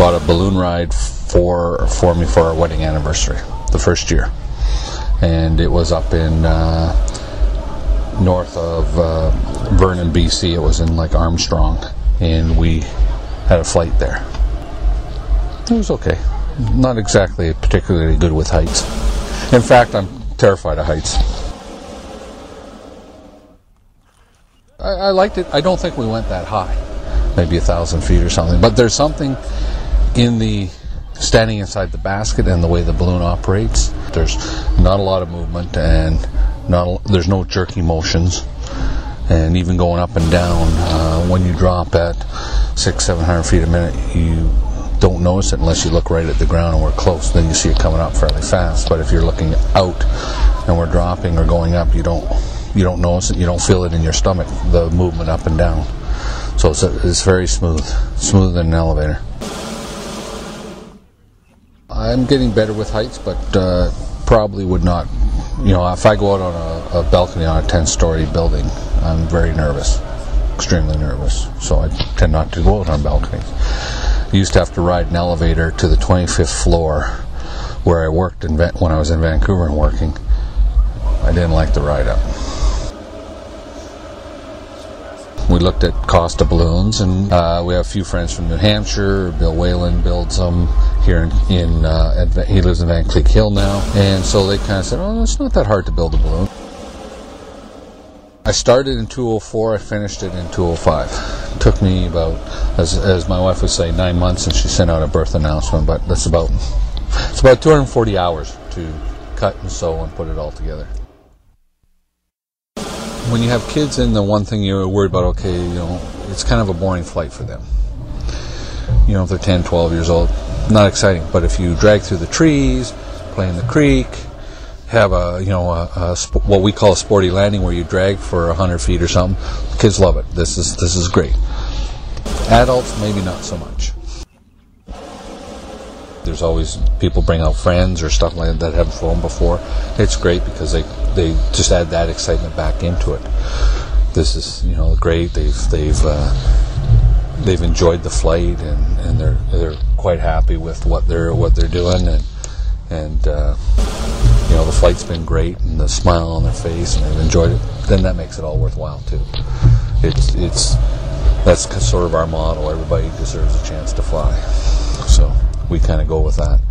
bought a balloon ride for me for our wedding anniversary, the first year, and it was up in north of Vernon, BC. It was in like Armstrong, and we had a flight there. It was okay. Not exactly particularly good with heights. In fact, I'm terrified of heights. I liked it. I don't think we went that high, maybe 1,000 feet or something, but there's something in the standing inside the basket and the way the balloon operates. There's not a lot of movement, and there's no jerky motions, and even going up and down, when you drop at 600-700 feet a minute, you don't notice it unless you look right at the ground and we're close. Then you see it coming up fairly fast. But if you're looking out and we're dropping or going up, you don't notice it. You don't feel it in your stomach, the movement up and down. So it's very smoother than an elevator. I'm getting better with heights, but probably would not. If I go out on a balcony on a 10-story building, I'm very nervous, extremely nervous. So I tend not to go out on balconies. I used to have to ride an elevator to the 25th floor where I worked when I was in Vancouver and working. I didn't like the ride up. We looked at cost of balloons, and we have a few friends from New Hampshire. Bill Whalen builds them here he lives in Van Cleek Hill now, and so they kind of said, oh, it's not that hard to build a balloon. I started in 204, I finished it in 205. It took me about, as my wife would say, 9 months, and she sent out a birth announcement, but it's about 240 hours to cut and sew and put it all together. When you have kids, and the one thing you're worried about, it's kind of a boring flight for them. If they're 10, 12 years old, not exciting. But if you drag through the trees, play in the creek, have what we call a sporty landing where you drag for 100 feet or something, kids love it. This is great. Adults, maybe not so much. There's always people bring out friends or stuff like that haven't flown before. It's great because they just add that excitement back into it. This is great. They've enjoyed the flight, and they're quite happy with what they're doing, and the flight's been great, and the smile on their face, and they've enjoyed it. Then that makes it all worthwhile too. That's sort of our motto. Everybody deserves a chance to fly. So we kind of go with that.